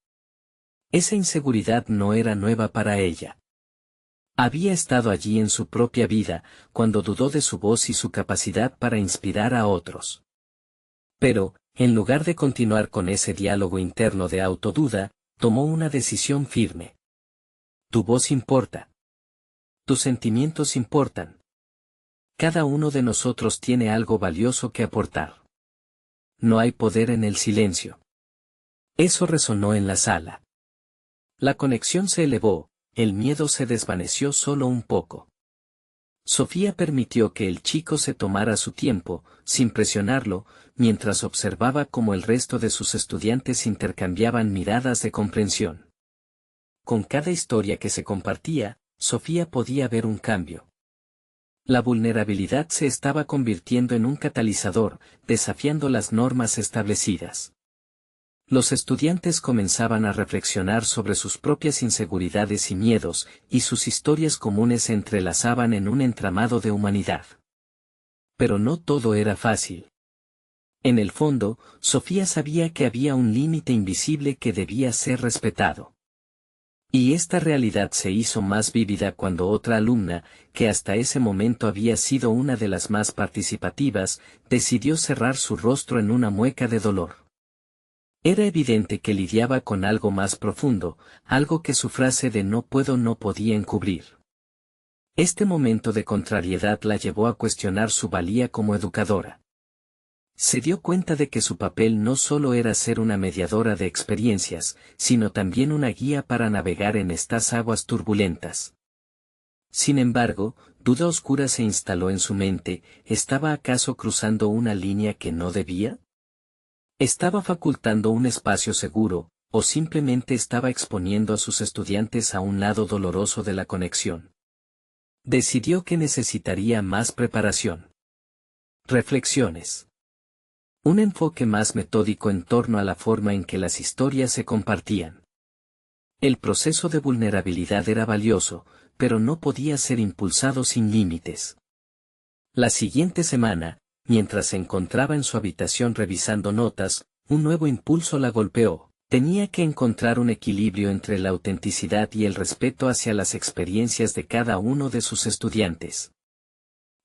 Esa inseguridad no era nueva para ella. Había estado allí en su propia vida, cuando dudó de su voz y su capacidad para inspirar a otros. Pero, en lugar de continuar con ese diálogo interno de autoduda, tomó una decisión firme. Tu voz importa. Tus sentimientos importan. Cada uno de nosotros tiene algo valioso que aportar. No hay poder en el silencio. Eso resonó en la sala. La conexión se elevó, el miedo se desvaneció solo un poco. Sofía permitió que el chico se tomara su tiempo, sin presionarlo, mientras observaba cómo el resto de sus estudiantes intercambiaban miradas de comprensión. Con cada historia que se compartía, Sofía podía ver un cambio. La vulnerabilidad se estaba convirtiendo en un catalizador, desafiando las normas establecidas. Los estudiantes comenzaban a reflexionar sobre sus propias inseguridades y miedos, y sus historias comunes se entrelazaban en un entramado de humanidad. Pero no todo era fácil. En el fondo, Sofía sabía que había un límite invisible que debía ser respetado. Y esta realidad se hizo más vívida cuando otra alumna, que hasta ese momento había sido una de las más participativas, decidió cerrar su rostro en una mueca de dolor. Era evidente que lidiaba con algo más profundo, algo que su frase de no puedo no podía encubrir. Este momento de contrariedad la llevó a cuestionar su valía como educadora. Se dio cuenta de que su papel no solo era ser una mediadora de experiencias, sino también una guía para navegar en estas aguas turbulentas. Sin embargo, duda oscura se instaló en su mente: ¿estaba acaso cruzando una línea que no debía? ¿Estaba facultando un espacio seguro, o simplemente estaba exponiendo a sus estudiantes a un lado doloroso de la conexión? Decidió que necesitaría más preparación. Reflexiones. Un enfoque más metódico en torno a la forma en que las historias se compartían. El proceso de vulnerabilidad era valioso, pero no podía ser impulsado sin límites. La siguiente semana, mientras se encontraba en su habitación revisando notas, un nuevo impulso la golpeó. Tenía que encontrar un equilibrio entre la autenticidad y el respeto hacia las experiencias de cada uno de sus estudiantes.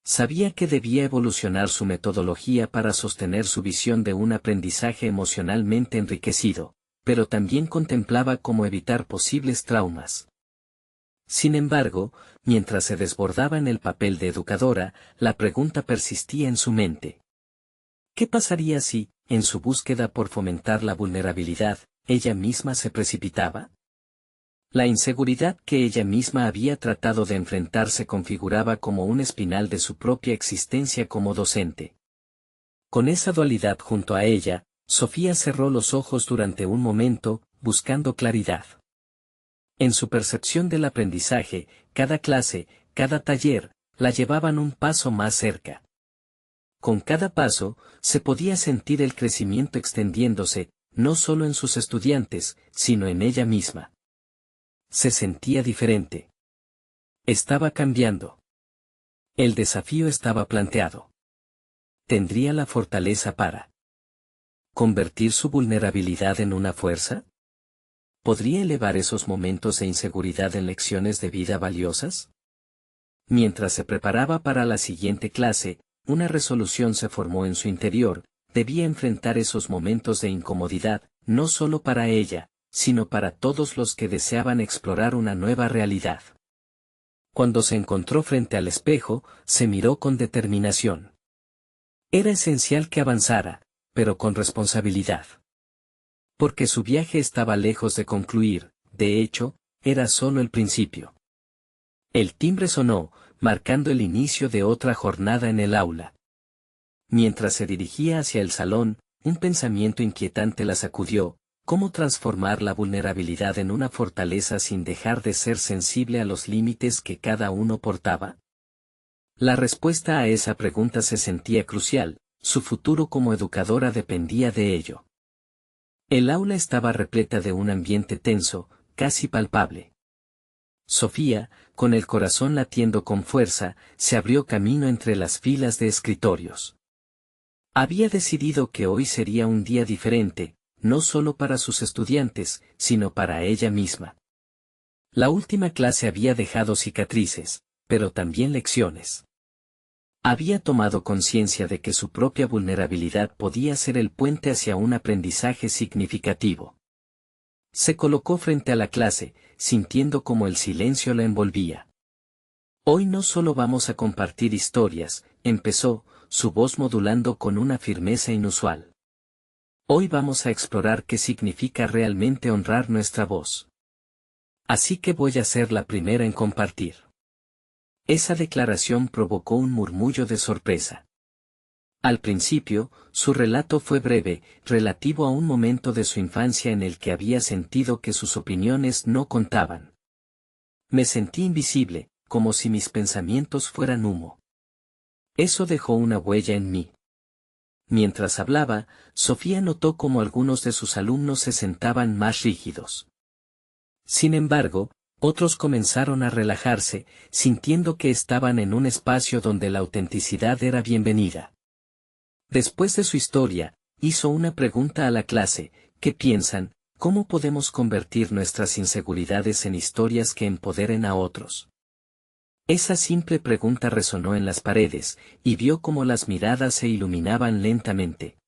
Sabía que debía evolucionar su metodología para sostener su visión de un aprendizaje emocionalmente enriquecido, pero también contemplaba cómo evitar posibles traumas. Sin embargo, mientras se desbordaba en el papel de educadora, la pregunta persistía en su mente. ¿Qué pasaría si, en su búsqueda por fomentar la vulnerabilidad, ella misma se precipitaba? La inseguridad que ella misma había tratado de enfrentar se configuraba como un espinal de su propia existencia como docente. Con esa dualidad junto a ella, Sofía cerró los ojos durante un momento, buscando claridad. En su percepción del aprendizaje, cada clase, cada taller, la llevaban un paso más cerca. Con cada paso, se podía sentir el crecimiento extendiéndose, no solo en sus estudiantes, sino en ella misma. Se sentía diferente. Estaba cambiando. El desafío estaba planteado. ¿Tendría la fortaleza para convertir su vulnerabilidad en una fuerza? ¿Podría elevar esos momentos de inseguridad en lecciones de vida valiosas? Mientras se preparaba para la siguiente clase, una resolución se formó en su interior: debía enfrentar esos momentos de incomodidad, no solo para ella, sino para todos los que deseaban explorar una nueva realidad. Cuando se encontró frente al espejo, se miró con determinación. Era esencial que avanzara, pero con responsabilidad. Porque su viaje estaba lejos de concluir, de hecho, era solo el principio. El timbre sonó, marcando el inicio de otra jornada en el aula. Mientras se dirigía hacia el salón, un pensamiento inquietante la sacudió: ¿cómo transformar la vulnerabilidad en una fortaleza sin dejar de ser sensible a los límites que cada uno portaba? La respuesta a esa pregunta se sentía crucial, su futuro como educadora dependía de ello. El aula estaba repleta de un ambiente tenso, casi palpable. Sofía, con el corazón latiendo con fuerza, se abrió camino entre las filas de escritorios. Había decidido que hoy sería un día diferente, no solo para sus estudiantes, sino para ella misma. La última clase había dejado cicatrices, pero también lecciones. Había tomado conciencia de que su propia vulnerabilidad podía ser el puente hacia un aprendizaje significativo. Se colocó frente a la clase, sintiendo cómo el silencio la envolvía. Hoy no solo vamos a compartir historias, empezó, su voz modulando con una firmeza inusual. Hoy vamos a explorar qué significa realmente honrar nuestra voz. Así que voy a ser la primera en compartir. Esa declaración provocó un murmullo de sorpresa. Al principio, su relato fue breve, relativo a un momento de su infancia en el que había sentido que sus opiniones no contaban. Me sentí invisible, como si mis pensamientos fueran humo. Eso dejó una huella en mí. Mientras hablaba, Sofía notó cómo algunos de sus alumnos se sentaban más rígidos. Sin embargo, otros comenzaron a relajarse, sintiendo que estaban en un espacio donde la autenticidad era bienvenida. Después de su historia, hizo una pregunta a la clase: ¿qué piensan? ¿Cómo podemos convertir nuestras inseguridades en historias que empoderen a otros? Esa simple pregunta resonó en las paredes, y vio cómo las miradas se iluminaban lentamente.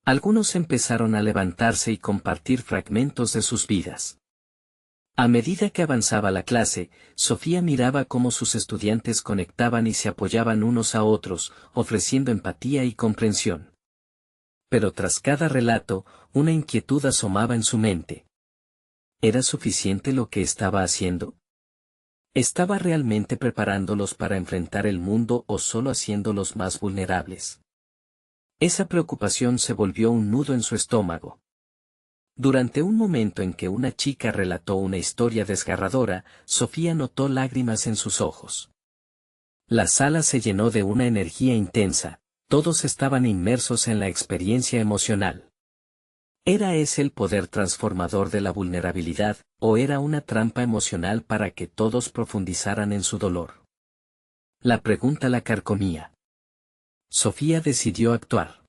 Algunos empezaron a levantarse y compartir fragmentos de sus vidas. A medida que avanzaba la clase, Sofía miraba cómo sus estudiantes conectaban y se apoyaban unos a otros, ofreciendo empatía y comprensión. Pero tras cada relato, una inquietud asomaba en su mente. ¿Era suficiente lo que estaba haciendo? ¿Estaba realmente preparándolos para enfrentar el mundo o solo haciéndolos más vulnerables? Esa preocupación se volvió un nudo en su estómago. Durante un momento en que una chica relató una historia desgarradora, Sofía notó lágrimas en sus ojos. La sala se llenó de una energía intensa, todos estaban inmersos en la experiencia emocional. ¿Era ese el poder transformador de la vulnerabilidad, o era una trampa emocional para que todos profundizaran en su dolor? La pregunta la carcomía. Sofía decidió actuar.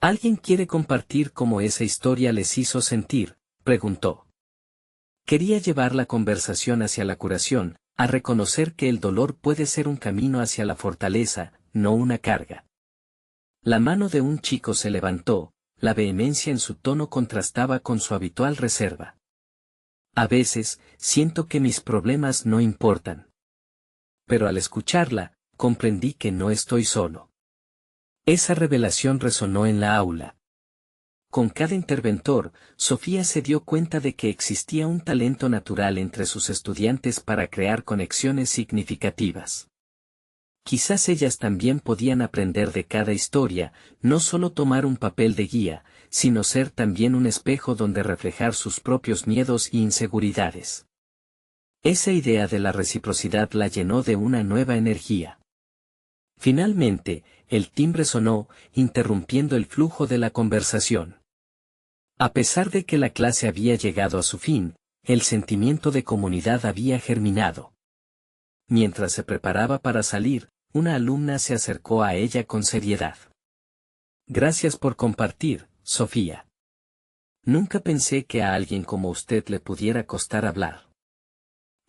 ¿Alguien quiere compartir cómo esa historia les hizo sentir?, preguntó. Quería llevar la conversación hacia la curación, a reconocer que el dolor puede ser un camino hacia la fortaleza, no una carga. La mano de un chico se levantó, la vehemencia en su tono contrastaba con su habitual reserva. A veces, siento que mis problemas no importan. Pero al escucharla, comprendí que no estoy solo. Esa revelación resonó en la aula. Con cada interventor, Sofía se dio cuenta de que existía un talento natural entre sus estudiantes para crear conexiones significativas. Quizás ellas también podían aprender de cada historia, no solo tomar un papel de guía, sino ser también un espejo donde reflejar sus propios miedos e inseguridades. Esa idea de la reciprocidad la llenó de una nueva energía. Finalmente, el timbre sonó, interrumpiendo el flujo de la conversación. A pesar de que la clase había llegado a su fin, el sentimiento de comunidad había germinado. Mientras se preparaba para salir, una alumna se acercó a ella con seriedad. Gracias por compartir, Sofía. Nunca pensé que a alguien como usted le pudiera costar hablar.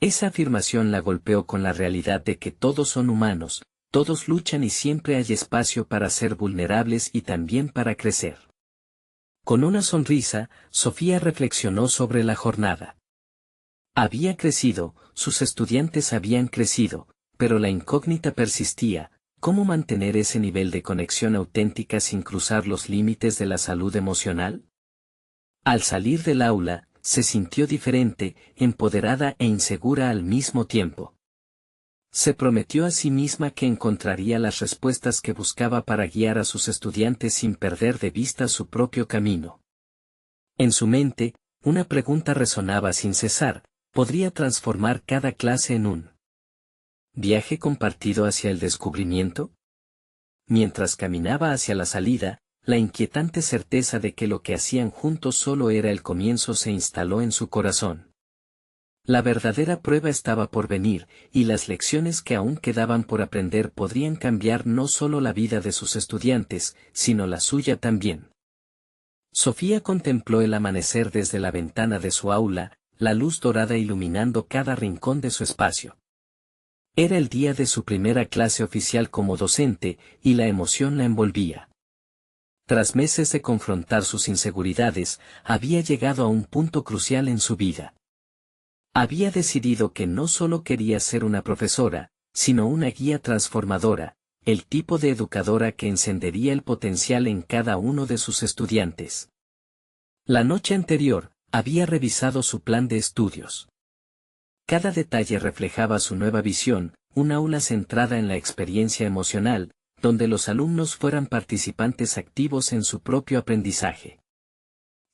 Esa afirmación la golpeó con la realidad de que todos son humanos, todos luchan y siempre hay espacio para ser vulnerables y también para crecer. Con una sonrisa, Sofía reflexionó sobre la jornada. Había crecido, sus estudiantes habían crecido, pero la incógnita persistía: ¿cómo mantener ese nivel de conexión auténtica sin cruzar los límites de la salud emocional? Al salir del aula, se sintió diferente, empoderada e insegura al mismo tiempo. Se prometió a sí misma que encontraría las respuestas que buscaba para guiar a sus estudiantes sin perder de vista su propio camino. En su mente, una pregunta resonaba sin cesar: ¿podría transformar cada clase en un viaje compartido hacia el descubrimiento? Mientras caminaba hacia la salida, la inquietante certeza de que lo que hacían juntos solo era el comienzo se instaló en su corazón. La verdadera prueba estaba por venir, y las lecciones que aún quedaban por aprender podrían cambiar no solo la vida de sus estudiantes, sino la suya también. Sofía contempló el amanecer desde la ventana de su aula, la luz dorada iluminando cada rincón de su espacio. Era el día de su primera clase oficial como docente, y la emoción la envolvía. Tras meses de confrontar sus inseguridades, había llegado a un punto crucial en su vida. Había decidido que no solo quería ser una profesora, sino una guía transformadora, el tipo de educadora que encendería el potencial en cada uno de sus estudiantes. La noche anterior, había revisado su plan de estudios. Cada detalle reflejaba su nueva visión: un aula centrada en la experiencia emocional, donde los alumnos fueran participantes activos en su propio aprendizaje.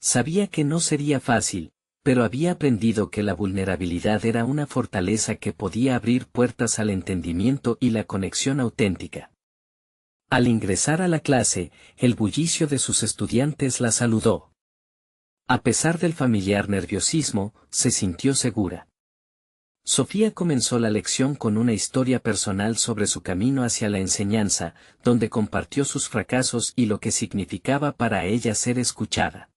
Sabía que no sería fácil, pero había aprendido que la vulnerabilidad era una fortaleza que podía abrir puertas al entendimiento y la conexión auténtica. Al ingresar a la clase, el bullicio de sus estudiantes la saludó. A pesar del familiar nerviosismo, se sintió segura. Sofía comenzó la lección con una historia personal sobre su camino hacia la enseñanza, donde compartió sus fracasos y lo que significaba para ella ser escuchada.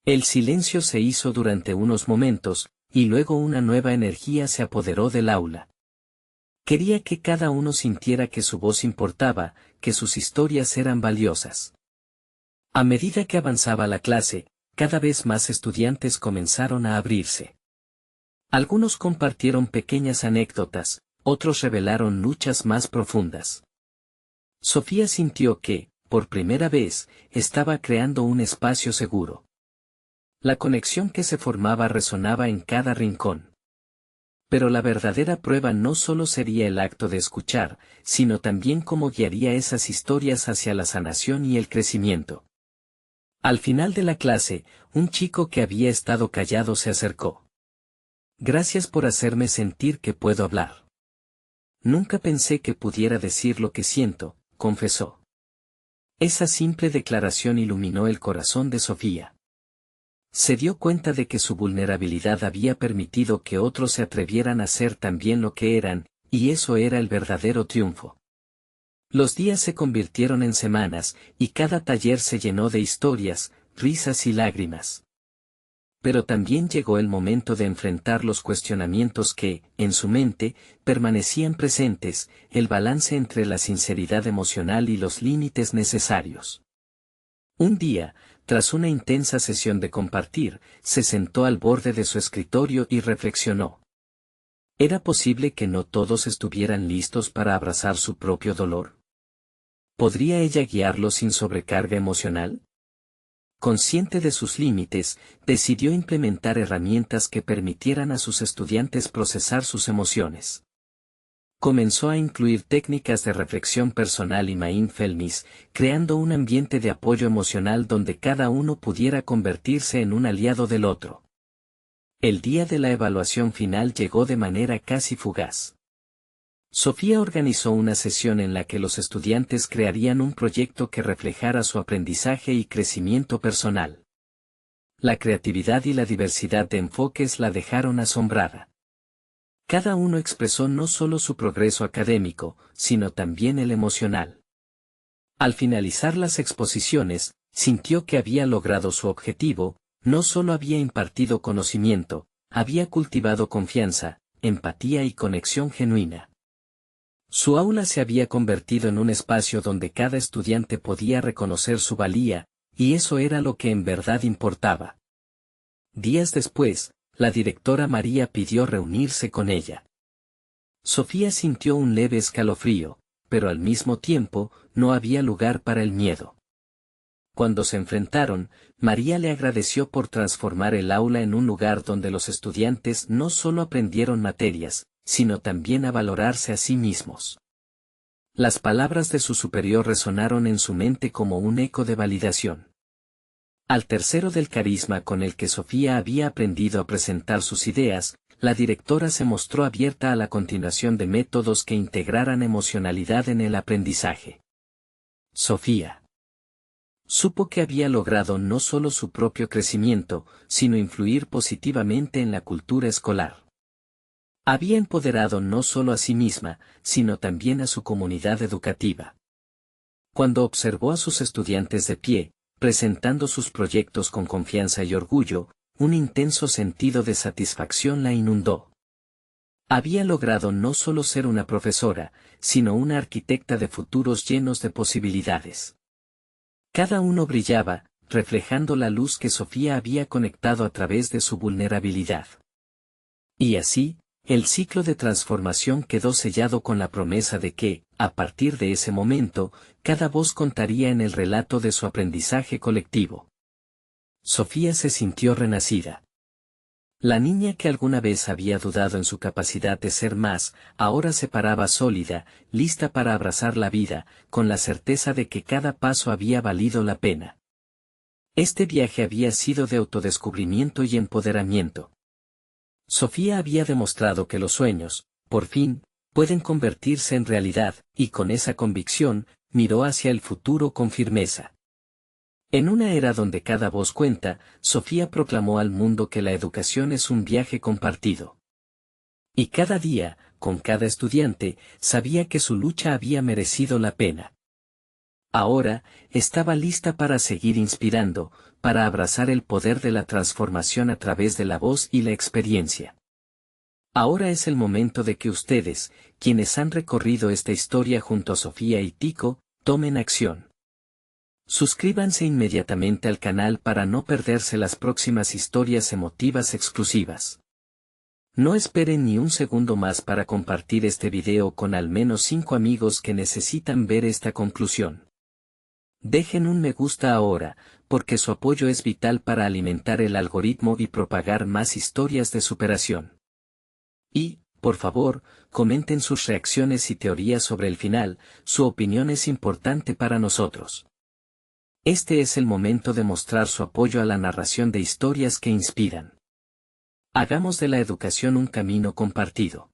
El silencio se hizo durante unos momentos, y luego una nueva energía se apoderó del aula. Quería que cada uno sintiera que su voz importaba, que sus historias eran valiosas. A medida que avanzaba la clase, cada vez más estudiantes comenzaron a abrirse. Algunos compartieron pequeñas anécdotas, otros revelaron luchas más profundas. Sofía sintió que, por primera vez, estaba creando un espacio seguro. La conexión que se formaba resonaba en cada rincón. Pero la verdadera prueba no solo sería el acto de escuchar, sino también cómo guiaría esas historias hacia la sanación y el crecimiento. Al final de la clase, un chico que había estado callado se acercó. Gracias por hacerme sentir que puedo hablar. Nunca pensé que pudiera decir lo que siento, confesó. Esa simple declaración iluminó el corazón de Sofía. Se dio cuenta de que su vulnerabilidad había permitido que otros se atrevieran a ser también lo que eran, y eso era el verdadero triunfo. Los días se convirtieron en semanas, y cada taller se llenó de historias, risas y lágrimas. Pero también llegó el momento de enfrentar los cuestionamientos que, en su mente, permanecían presentes: el balance entre la sinceridad emocional y los límites necesarios. Un día, tras una intensa sesión de compartir, se sentó al borde de su escritorio y reflexionó. ¿Era posible que no todos estuvieran listos para abrazar su propio dolor? ¿Podría ella guiarlo sin sobrecarga emocional? Consciente de sus límites, decidió implementar herramientas que permitieran a sus estudiantes procesar sus emociones. Comenzó a incluir técnicas de reflexión personal y mindfulness, creando un ambiente de apoyo emocional donde cada uno pudiera convertirse en un aliado del otro. El día de la evaluación final llegó de manera casi fugaz. Sofía organizó una sesión en la que los estudiantes crearían un proyecto que reflejara su aprendizaje y crecimiento personal. La creatividad y la diversidad de enfoques la dejaron asombrada. Cada uno expresó no solo su progreso académico, sino también el emocional. Al finalizar las exposiciones, sintió que había logrado su objetivo, no solo había impartido conocimiento, había cultivado confianza, empatía y conexión genuina. Su aula se había convertido en un espacio donde cada estudiante podía reconocer su valía, y eso era lo que en verdad importaba. Días después, la directora María pidió reunirse con ella. Sofía sintió un leve escalofrío, pero al mismo tiempo, no había lugar para el miedo. Cuando se enfrentaron, María le agradeció por transformar el aula en un lugar donde los estudiantes no solo aprendieron materias, sino también a valorarse a sí mismos. Las palabras de su superior resonaron en su mente como un eco de validación. Al tercero del carisma con el que Sofía había aprendido a presentar sus ideas, la directora se mostró abierta a la continuación de métodos que integraran emocionalidad en el aprendizaje. Sofía supo que había logrado no solo su propio crecimiento, sino influir positivamente en la cultura escolar. Había empoderado no solo a sí misma, sino también a su comunidad educativa. Cuando observó a sus estudiantes de pie, presentando sus proyectos con confianza y orgullo, un intenso sentido de satisfacción la inundó. Había logrado no solo ser una profesora, sino una arquitecta de futuros llenos de posibilidades. Cada uno brillaba, reflejando la luz que Sofía había conectado a través de su vulnerabilidad. Y así, el ciclo de transformación quedó sellado con la promesa de que, a partir de ese momento, cada voz contaría en el relato de su aprendizaje colectivo. Sofía se sintió renacida. La niña que alguna vez había dudado en su capacidad de ser más, ahora se paraba sólida, lista para abrazar la vida, con la certeza de que cada paso había valido la pena. Este viaje había sido de autodescubrimiento y empoderamiento. Sofía había demostrado que los sueños, por fin, pueden convertirse en realidad, y con esa convicción, miró hacia el futuro con firmeza. En una era donde cada voz cuenta, Sofía proclamó al mundo que la educación es un viaje compartido. Y cada día, con cada estudiante, sabía que su lucha había merecido la pena. Ahora, estaba lista para seguir inspirando, para abrazar el poder de la transformación a través de la voz y la experiencia. Ahora es el momento de que ustedes, quienes han recorrido esta historia junto a Sofía y Tico, tomen acción. Suscríbanse inmediatamente al canal para no perderse las próximas historias emotivas exclusivas. No esperen ni un segundo más para compartir este video con al menos 5 amigos que necesitan ver esta conclusión. Dejen un me gusta ahora, porque su apoyo es vital para alimentar el algoritmo y propagar más historias de superación. Y, por favor, comenten sus reacciones y teorías sobre el final, su opinión es importante para nosotros. Este es el momento de mostrar su apoyo a la narración de historias que inspiran. Hagamos de la educación un camino compartido.